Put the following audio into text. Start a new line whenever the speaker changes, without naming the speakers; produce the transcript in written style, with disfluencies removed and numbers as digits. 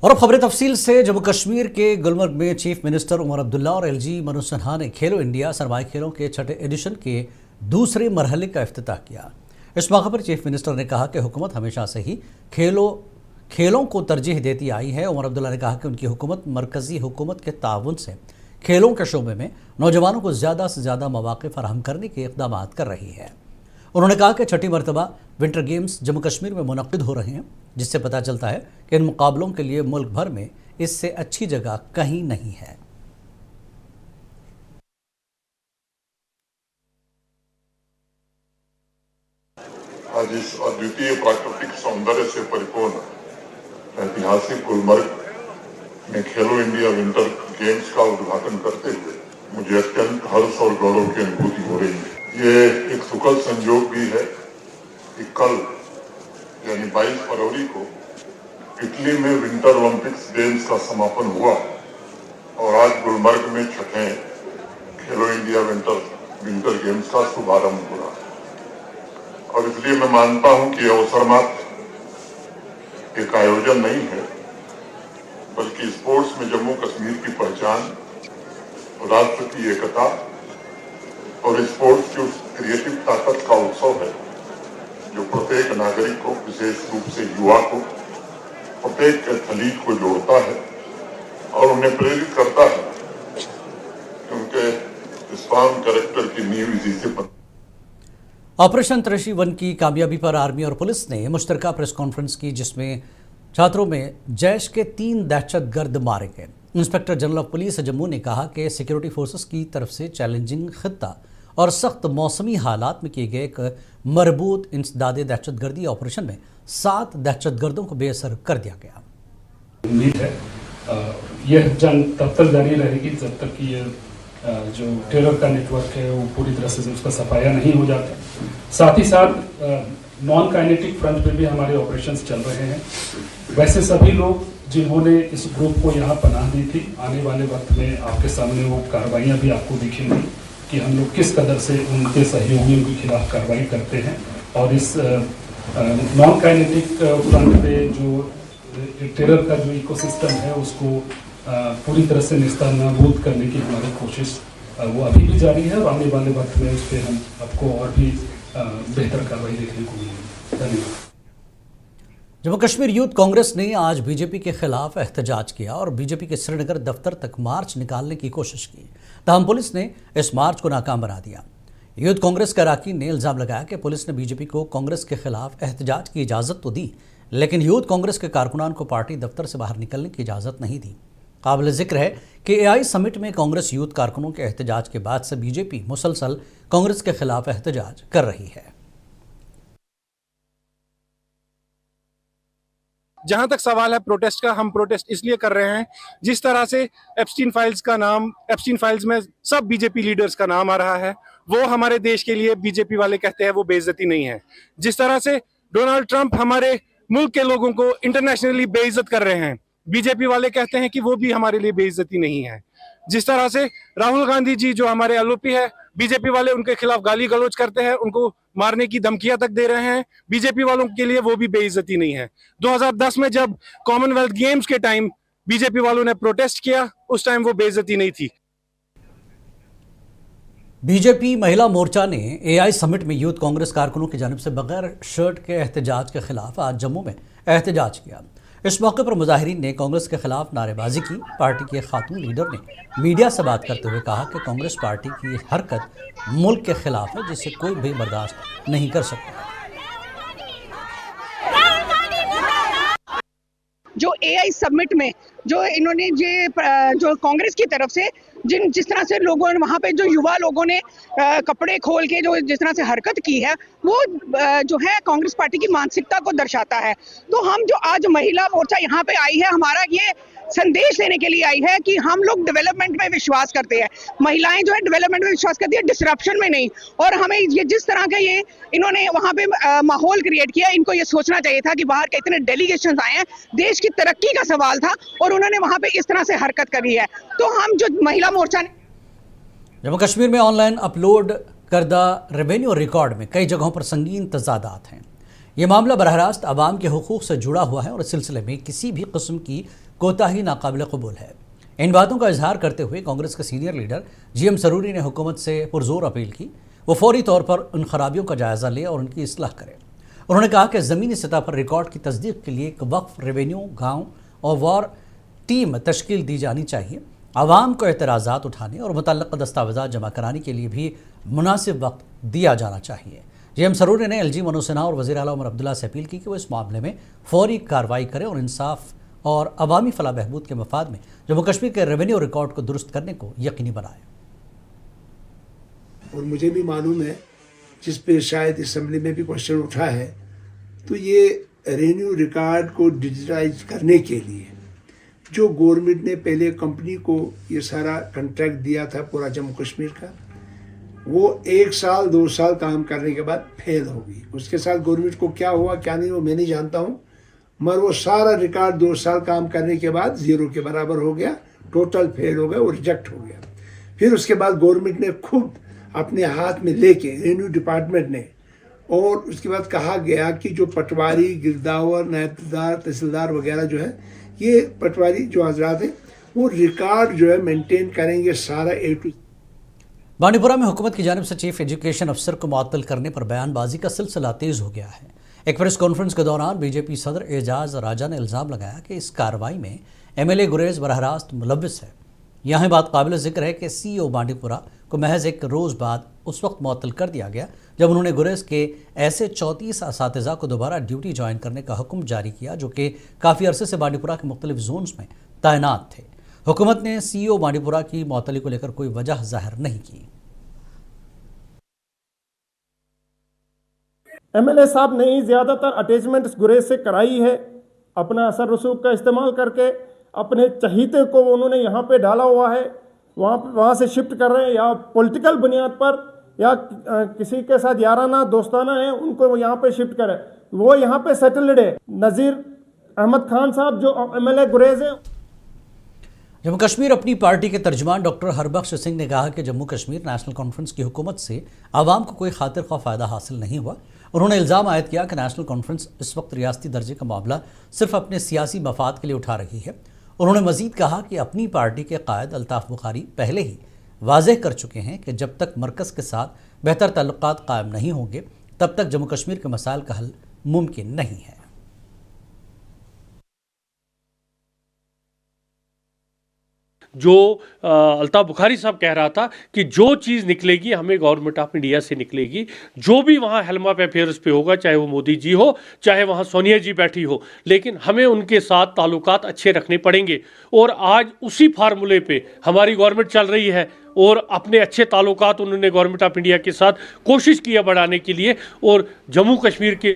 और अब खबरें तफसील से। जम्मू कश्मीर के गुलमर्ग में चीफ मिनिस्टर उमर अब्दुल्ला और एलजी मनोज सिन्हा ने खेलो इंडिया सरमाई खेलों के छठे एडिशन के दूसरे मरहले का इफ्तिताह किया। इस मौके पर चीफ मिनिस्टर ने कहा कि हुकूमत हमेशा से ही खेलों को तरजीह देती आई है। उमर अब्दुल्ला ने कहा कि उनकी हुकूमत मरकजी हुकूमत के ताउन से खेलों के शोबे में नौजवानों को ज़्यादा से ज़्यादा मौक़े फराहम करने के इक़दाम कर रही है। उन्होंने कहा कि छठी मरतबा विंटर गेम्स जम्मू कश्मीर में मुनक़्क़िद हो रहे हैं, जिससे पता चलता है कि इन मुकाबलों के लिए मुल्क भर में इससे अच्छी जगह कहीं नहीं है।
आज इस अद्वितीय प्राकृतिक सौंदर्य से परिपूर्ण ऐतिहासिक गुलमर्ग में खेलो इंडिया विंटर गेम्स का उद्घाटन करते हुए मुझे अत्यंत हर्ष और गौरव की अनुभूति हो रही है। ये एक सुखद संयोग भी है कि कल यानी 22 फरवरी को इटली में विंटर ओलंपिक्स गेम्स का समापन हुआ और आज गुलमर्ग में छठे खेलो इंडिया विंटर गेम्स का शुभारंभ हुआ। और इसलिए मैं मानता हूं कि अवसर मात्र एक आयोजन नहीं है, बल्कि स्पोर्ट्स में जम्मू कश्मीर की पहचान, राष्ट्र की एकता और स्पोर्ट्स की उस क्रिएटिव ताकत का उत्सव है जो प्रत्येक नागरिक को, विशेष रूप से युवा को, प्रत्येक एथलीट को जोड़ता है और उन्हें प्रेरित करता है कि उनके स्ट्रॉन्ग कैरेक्टर की नींव इसी से
ऑपरेशन 331 की कामयाबी पर आर्मी और पुलिस ने मुश्तरका प्रेस कॉन्फ्रेंस की, जिसमें छात्रों में जैश के 3 दहशतगर्द मारे गए। Inspector general of police Jammu ने कहा कि सिक्योरिटी फोर्सेस की तरफ से चैलेंजिंग खित्ता और सख्त मौसमी हालात में किए गए एक मरबूत इंसदादे दहशतगर्दी ऑपरेशन में 7 दहशतगर्दों को बेअसर कर दिया गया।
उम्मीद है यह जंग तब तक जारी रहेगी जब तक कि ये जो टेरर का नेटवर्क है वो पूरी तरह से उसका सफाया नहीं हो जाता। साथ ही साथ नॉन काइनेटिक फ्रंट पे भी हमारे ऑपरेशंस चल रहे हैं। वैसे सभी लोग जिन्होंने इस ग्रुप को यहाँ पनाह दी थी, आने वाले वक्त में आपके सामने वो कार्रवाइयाँ भी आपको दिखेंगी कि हम लोग किस कदर से उनके सहयोगियों के खिलाफ कार्रवाई करते हैं। और इस नॉन काइनेटिक फ्रंट पे जो टेरर का जो इकोसिस्टम है उसको पूरी तरह से नेस्तनाबूद करने की हमारी कोशिश वो अभी भी जारी है और आने वाले वक्त में उस पर हम आपको और भी बेहतर कार्रवाई देखने को मिलेगी। धन्यवाद।
जम्मू कश्मीर यूथ कांग्रेस ने आज बीजेपी के खिलाफ एहतजाज किया और बीजेपी के श्रीनगर दफ्तर तक मार्च निकालने की कोशिश की, ताहम पुलिस ने इस मार्च को नाकाम बना दिया। यूथ कांग्रेस के अरकान ने इल्ज़ाम लगाया कि पुलिस ने बीजेपी को कांग्रेस के खिलाफ एहतजाज की इजाज़त तो दी, लेकिन यूथ कांग्रेस के कारकुनान को पार्टी दफ्तर से बाहर निकलने की इजाज़त नहीं दी। काबिल जिक्र है कि एआई समिट में कांग्रेस यूथ कारकुनों के एहतजाज के बाद से बीजेपी मुसलसल कांग्रेस के खिलाफ एहतजाज कर रही है।
जहां तक सवाल है प्रोटेस्ट का, हम प्रोटेस्ट इसलिए कर रहे हैं जिस तरह से एप्स्टीन फाइल्स में सब बीजेपी लीडर्स का नाम आ रहा है, वो हमारे देश के लिए बीजेपी वाले कहते हैं वो बेइज्जती नहीं है। जिस तरह से डोनाल्ड ट्रंप हमारे मुल्क के लोगों को इंटरनेशनली बेइज्जत कर रहे हैं, बीजेपी वाले कहते हैं कि वो भी हमारे लिए बेइज्जती नहीं है। जिस तरह से राहुल गांधी जी जो हमारे एलओपी है, बीजेपी वाले उनके खिलाफ गाली गलौज करते हैं, उनको मारने की धमकियां तक दे रहे हैं, बीजेपी वालों के लिए वो भी बेइज्जती नहीं है। 2010 में जब कॉमनवेल्थ गेम्स के टाइम बीजेपी वालों ने प्रोटेस्ट किया, उस टाइम वो बेइज्जती नहीं थी।
बीजेपी महिला मोर्चा ने एआई समिट में यूथ कांग्रेस कारकुनों की जानिब से बगैर शर्ट के एहतजाज के खिलाफ आज जम्मू में एहतजाज किया। इस मौके पर मुजाहिरीन ने कांग्रेस के खिलाफ नारेबाजी की। पार्टी के खातून लीडर ने मीडिया से बात करते हुए कहा कि कांग्रेस पार्टी की हरकत मुल्क के खिलाफ है, जिसे कोई भी बर्दाश्त नहीं कर सकता।
जो एआई समिट में जो इन्होंने जो कांग्रेस की तरफ से जिस तरह से लोगों ने वहाँ पे जो युवा लोगों ने कपड़े खोल के जो जिस तरह से हरकत की है, वो जो है कांग्रेस पार्टी की मानसिकता को दर्शाता है। तो हम जो आज महिला मोर्चा यहाँ पे आई है, हमारा ये संदेश देने के लिए आई है कि हम लोग डेवलपमेंट में विश्वास करते हैं। महिलाएं जो है डेवलपमेंट में विश्वास करती है, डिसरप्शन में नहीं। और हमें ये जिस तरह का ये इन्होंने वहाँ पे माहौल क्रिएट किया, इनको ये सोचना चाहिए था कि बाहर के इतने डेलीगेशन आए हैं, देश की तरक्की का सवाल था और उन्होंने वहाँ पे इस तरह से हरकत करी है। तो हम जो महिला मोर्चा
जम्मू कश्मीर में ऑनलाइन अपलोड करदा रेवेन्यू रिकॉर्ड में कई जगहों पर संगीन तजादात हैं। ये मामला बरह रास्त आवाम के हुकूक से जुड़ा हुआ है और इस सिलसिले में किसी भी किस्म की कोताही नाकाबिल कबूल है। इन बातों का इजहार करते हुए कांग्रेस के सीनियर लीडर GM सरूरी ने हुकूमत से पुरजोर अपील की वो फौरी तौर पर उन खराबियों का जायज़ा ले और उनकी इस्लाह करे। उन्होंने कहा कि ज़मीनी सतह पर रिकॉर्ड की तस्दीक के लिए एक वक्फ, रेवेन्यू, गाँव और वार टीम तश्कील दी जानी चाहिए। आवाम को एतराज़ात उठाने और मुतल्लक़ दस्तावेज़ात जमा कराने के लिए भी मुनासिब वक्त दिया जाना चाहिए। GM सरूरी ने LG मनोज सिन्हा और वज़ीर आला उमर अब्दुल्ला से अपील की कि वो इस मामले में फौरी कार्रवाई करें और इंसाफ और अवामी फलाह बहबूद के मफाद में जम्मू कश्मीर के रेवेन्यू रिकॉर्ड को दुरुस्त करने को यकीनी बनाए।
और मुझे भी मालूम है, जिस पे शायद असेंबली में भी क्वेश्चन उठा है, तो ये रेवेन्यू रिकॉर्ड को डिजिटाइज करने के लिए जो गवर्नमेंट ने पहले कंपनी को ये सारा कॉन्ट्रैक्ट दिया था पूरा जम्मू कश्मीर का, वो 1 साल 2 साल काम करने के बाद फेल हो गई। उसके साथ गवर्नमेंट को क्या हुआ क्या नहीं वो मैं नहीं जानता हूँ, मगर वो सारा रिकॉर्ड 2 साल काम करने के बाद 0 के बराबर हो गया, टोटल फेल हो गया और रिजेक्ट हो गया। फिर उसके बाद गवर्नमेंट ने खुद अपने हाथ में लेके रेवेन्यू डिपार्टमेंट ने, और उसके बाद कहा गया कि जो पटवारी, गिरदावर, नायबदार, तहसीलदार वगैरह जो है, ये पटवारी जो हजरात हैं वो रिकॉर्ड जो है मेंटेन करेंगे सारा A to Z।
बांडीपुरा में हुकूमत की जानिब से चीफ एजुकेशन अफसर को मुअत्तल करने पर बयानबाजी का सिलसिला तेज हो गया है। एक प्रेस कॉन्फ्रेंस के दौरान BJP सदर एजाज राजा ने इल्ज़ाम लगाया कि इस कार्रवाई में MLA गुरेज बरह रास्त मुलव्विस है। यहाँ बात काबिल ज़िक्र है कि CEO बांडीपुरा को महज 1 रोज़ बाद उस वक्त मुअत्तल कर दिया गया जब उन्होंने गुरेज के ऐसे 34 असातिज़ा को दोबारा ड्यूटी ज्वाइन करने का हुक्म जारी किया जो कि काफ़ी अरसे से बांडीपुरा के मुख्तलिफ जोन्स में तैनात थे। हुकूमत ने CEO बांडीपुरा की मुअत्तली को लेकर कोई वजह ज़ाहिर नहीं की।
MLA साहब ने ही ज़्यादातर अटैचमेंट गुरेज से कराई है। अपना असर रसूख का इस्तेमाल करके अपने चहीते को उन्होंने यहाँ पे डाला हुआ है, वहाँ से शिफ्ट कर रहे हैं, या पॉलिटिकल बुनियाद पर या किसी के साथ याराना दोस्ताना है उनको यहाँ पे शिफ्ट करें। वो यहाँ पे सेटल्ड है। नज़ीर अहमद खान साहब जो MLA गुरेज है।
जम्मू कश्मीर अपनी पार्टी के तर्जुमान डॉक्टर हरबख्श सिंह ने कहा कि जम्मू कश्मीर नेशनल कॉन्फ्रेंस की हुकूमत से आवाम को कोई खातिर ख्वाह फ़ायदा हासिल नहीं हुआ। उन्होंने इल्ज़ाम आयद किया कि नेशनल कॉन्फ्रेंस इस वक्त रियासती दर्जे का मामला सिर्फ अपने सियासी मफाद के लिए उठा रही है। उन्होंने मज़ीद कहा कि अपनी पार्टी के कायद अल्ताफ़ बुखारी पहले ही वाज़ेह कर चुके हैं कि जब तक मरकज़ के साथ बेहतर ताल्लुकात कायम नहीं होंगे तब तक जम्मू कश्मीर के मसाइल का हल मुमकिन नहीं है।
जो अल्ताफ़ बुखारी साहब कह रहा था कि जो चीज़ निकलेगी हमें गवर्नमेंट ऑफ इंडिया से निकलेगी, जो भी वहाँ हेलमा पे अफेयर्स पे होगा, चाहे वो मोदी जी हो चाहे वहाँ सोनिया जी बैठी हो, लेकिन हमें उनके साथ ताल्लुकात अच्छे रखने पड़ेंगे। और आज उसी फार्मूले पे हमारी गवर्नमेंट चल रही है और अपने अच्छे ताल्लुकात उन्होंने गवर्नमेंट ऑफ इंडिया के साथ कोशिश किया बढ़ाने के लिए। और जम्मू कश्मीर के